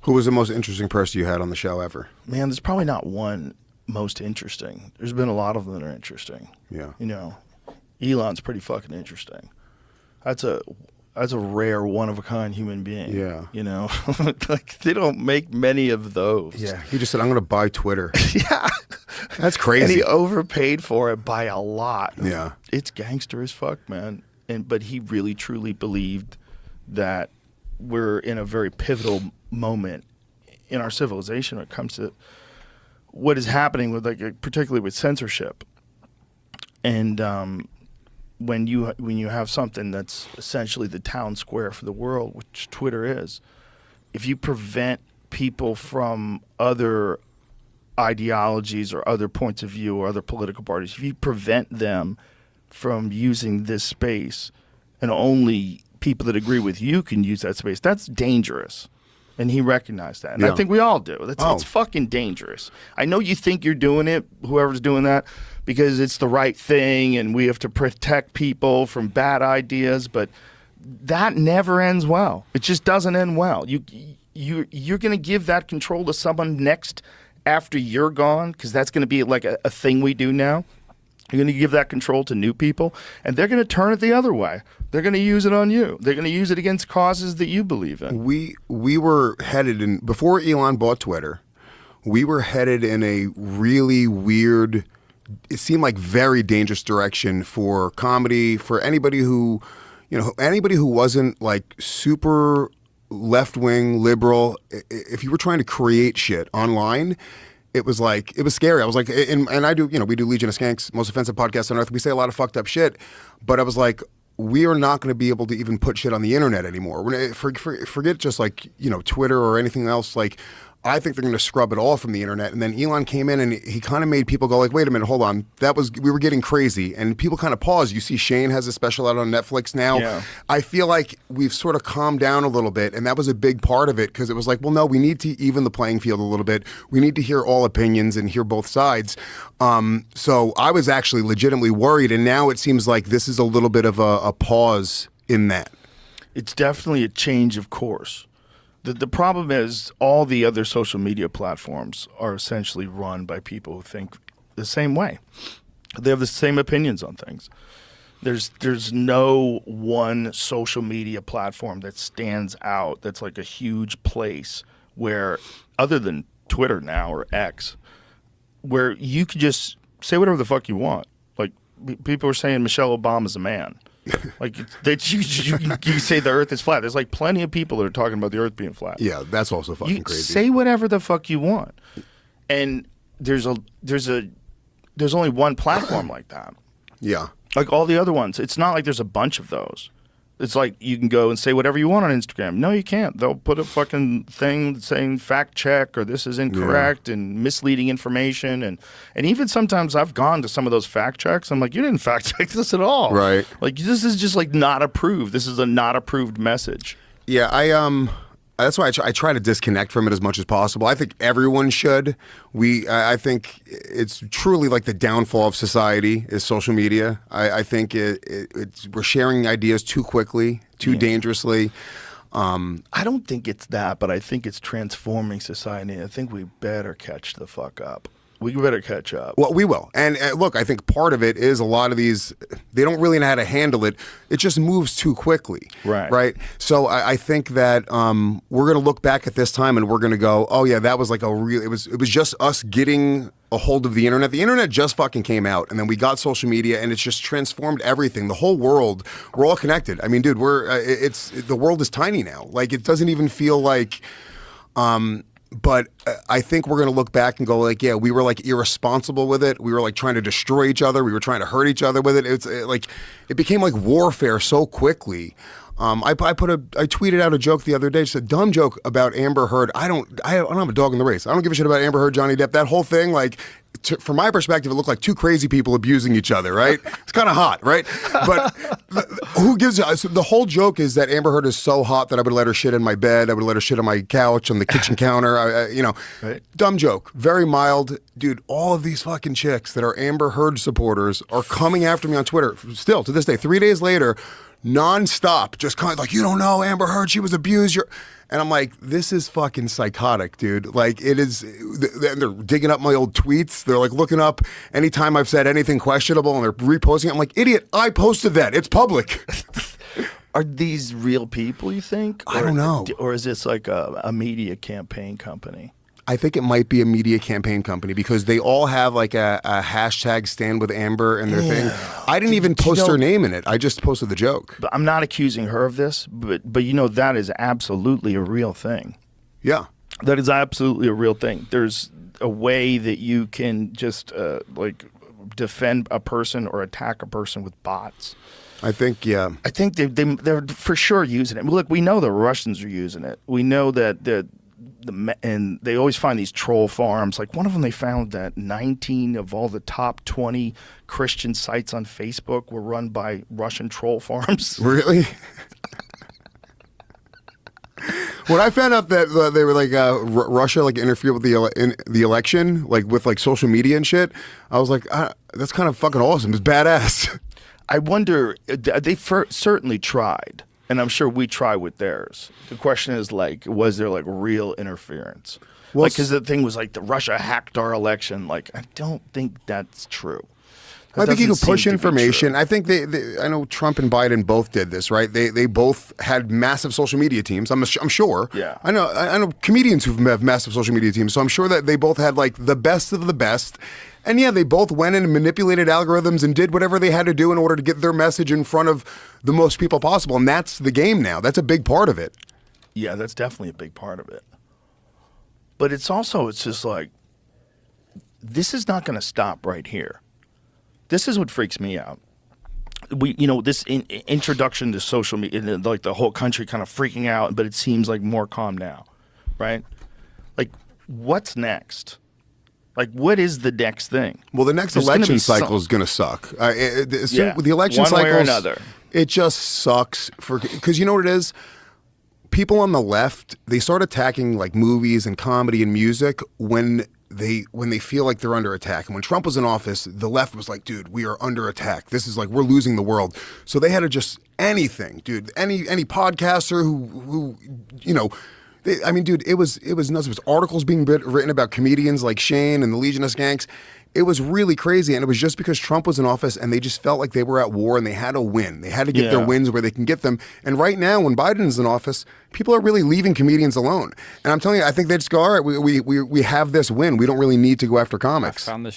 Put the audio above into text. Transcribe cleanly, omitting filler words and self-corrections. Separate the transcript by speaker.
Speaker 1: Who was the most interesting person you had on the show ever?
Speaker 2: Man, there's probably not one most interesting. There's been a lot of them that are interesting.
Speaker 1: Yeah.
Speaker 2: You know, Elon's pretty fucking interesting. That's a rare, one-of-a-kind human being.
Speaker 1: Yeah.
Speaker 2: You know? Like, they don't make many of those.
Speaker 1: Yeah. He just said, I'm going to buy Twitter.
Speaker 2: Yeah.
Speaker 1: That's crazy.
Speaker 2: And he overpaid for it by a lot.
Speaker 1: Yeah.
Speaker 2: It's gangster as fuck, man. But he really, truly believed that we're in a very pivotal moment in our civilization when it comes to what is happening with, like, particularly with censorship. And when you have something that's essentially the town square for the world, which Twitter is, if you prevent people from other ideologies or other points of view or other political parties, if you prevent them from using this space and only people that agree with you can use that space, that's dangerous. And he recognized that. And I think we all do. It's fucking dangerous. I know you think you're doing it, whoever's doing that, because it's the right thing and we have to protect people from bad ideas, but that never ends well. It just doesn't end well. You're going to give that control to someone next after you're gone, because that's going to be like a thing we do now. You're going to give that control to new people, and they're going to turn it the other way. They're going to use it on you. They're going to use it against causes that you believe in.
Speaker 1: We were headed in, before Elon bought Twitter, we were headed in a really weird, it seemed like very dangerous direction for comedy, for anybody who, anybody who wasn't like super left-wing liberal. If you were trying to create shit online, it was scary. I was like, and I do, we do Legion of Skanks, most offensive podcast on earth. We say a lot of fucked up shit, but I was like, we are not going to be able to even put shit on the internet anymore. Forget just like, Twitter or anything else. Like, I think they're going to scrub it all from the internet. And then Elon came in and he kind of made people go like, wait a minute, hold on. We were getting crazy. And people kind of paused. You see Shane has a special out on Netflix now.
Speaker 2: Yeah.
Speaker 1: I feel like we've sort of calmed down a little bit. And that was a big part of it, because it was like, well, no, we need to even the playing field a little bit. We need to hear all opinions and hear both sides. So I was actually legitimately worried. And now it seems like this is a little bit of a pause in that.
Speaker 2: It's definitely a change of course. The problem is all the other social media platforms are essentially run by people who think the same way. They have the same opinions on things. There's no one social media platform that stands out that's like a huge place where, other than Twitter now or X, where you could just say whatever the fuck you want. Like, people are saying Michelle Obama's a man. Like, that you say the earth is flat. There's like plenty of people that are talking about the earth being flat.
Speaker 1: Yeah, that's also fucking crazy.
Speaker 2: Say whatever the fuck you want. And there's only one platform like that.
Speaker 1: Yeah.
Speaker 2: Like all the other ones. It's not like there's a bunch of those. It's like you can go and say whatever you want on Instagram. No, you can't. They'll put a fucking thing saying fact check or this is incorrect and misleading information. And even sometimes I've gone to some of those fact checks. I'm like, you didn't fact check this at all.
Speaker 1: Right.
Speaker 2: Like, this is just like not approved. This is a not approved message.
Speaker 1: Yeah, that's why I try to disconnect from it as much as possible. I think everyone should. I think it's truly like the downfall of society is social media. I think we're sharing ideas too quickly, too dangerously.
Speaker 2: I don't think it's that, but I think it's transforming society. I think we better catch the fuck up. We better catch up.
Speaker 1: Well, we will. And look, I think part of it is a lot of these, they don't really know how to handle it. It just moves too quickly. Right. So I think that we're going to look back at this time and we're going to go, oh yeah, that was like it was just us getting a hold of the internet. The internet just fucking came out, and then we got social media, and it's just transformed everything. The whole world, we're all connected. I mean, dude, the world is tiny now. Like, it doesn't even feel like, but I think we're going to look back and go like, yeah, we were like irresponsible with it. We were like trying to destroy each other. We were trying to hurt each other with it. It became like warfare so quickly. I tweeted out a joke the other day, just a dumb joke about Amber Heard. I don't have a dog in the race. I don't give a shit about Amber Heard, Johnny Depp. That whole thing, like, from my perspective, it looked like two crazy people abusing each other, right? It's kind of hot, right? But who gives a... So the whole joke is that Amber Heard is so hot that I would let her shit in my bed. I would let her shit on my couch, on the kitchen counter. Right. Dumb joke. Very mild. Dude, all of these fucking chicks that are Amber Heard supporters are coming after me on Twitter. Still, to this day, 3 days later, nonstop, just kind of like, you don't know Amber Heard, she was abused. And I'm like, this is fucking psychotic, dude. Like, it is. They're digging up my old tweets. They're like looking up anytime I've said anything questionable, and they're reposting it. I'm like, idiot, I posted that. It's public.
Speaker 2: Are these real people, you think?
Speaker 1: I don't know.
Speaker 2: Or is this like a media campaign company?
Speaker 1: I think it might be a media campaign company because they all have like a hashtag stand with Amber in their thing. I didn't even post her name in it. I just posted the joke.
Speaker 2: But I'm not accusing her of this, but you know, that is absolutely a real thing.
Speaker 1: Yeah.
Speaker 2: That is absolutely a real thing. There's a way that you can just like defend a person or attack a person with bots.
Speaker 1: I think, yeah.
Speaker 2: I think they're for sure using it. Look, we know the Russians are using it. We know that and they always find these troll farms. Like one of them, they found that 19 of all the top 20 Christian sites on Facebook were run by Russian troll farms.
Speaker 1: Really? When I found out that they were like Russia like interfered with the election, like with like social media and shit, I was like, that's kind of fucking awesome. It's badass.
Speaker 2: I wonder, they certainly tried. And I'm sure we try with theirs. The question is, like, was there, like, real interference? Well, like, because the thing was, like, the Russia hacked our election. Like, I don't think that's true.
Speaker 1: I think you can push information. I think I know Trump and Biden both did this, right? They both had massive social media teams. I'm sure.
Speaker 2: Yeah.
Speaker 1: I know comedians who have massive social media teams. So I'm sure that they both had, like, the best of the best. And yeah, they both went in and manipulated algorithms and did whatever they had to do in order to get their message in front of the most people possible. And that's the game now. That's a big part of it.
Speaker 2: Yeah, that's definitely a big part of it. But it's just like, this is not going to stop right here. This is what freaks me out. This introduction to social media, like the whole country kind of freaking out, but it seems like more calm now, right? Like, what's next? Like, what is the next thing?
Speaker 1: Well, the next election cycle is going to suck. With the election cycle,
Speaker 2: one way or another.
Speaker 1: It just sucks because you know what it is? People on the left, they start attacking like movies and comedy and music when they feel like they're under attack. And when Trump was in office, the left was like, dude, we are under attack. This is like, we're losing the world. So they had to just anything, dude, any podcaster who dude, it was nuts. It was articles being written about comedians like Shane and the Legion of Skanks. It was really crazy, and it was just because Trump was in office and they just felt like they were at war and they had to win. They had to get their wins where they can get them. And right now, when Biden is in office, people are really leaving comedians alone. And I'm telling you, I think they just go, all right, we have this win. We don't really need to go after comics.
Speaker 3: I found this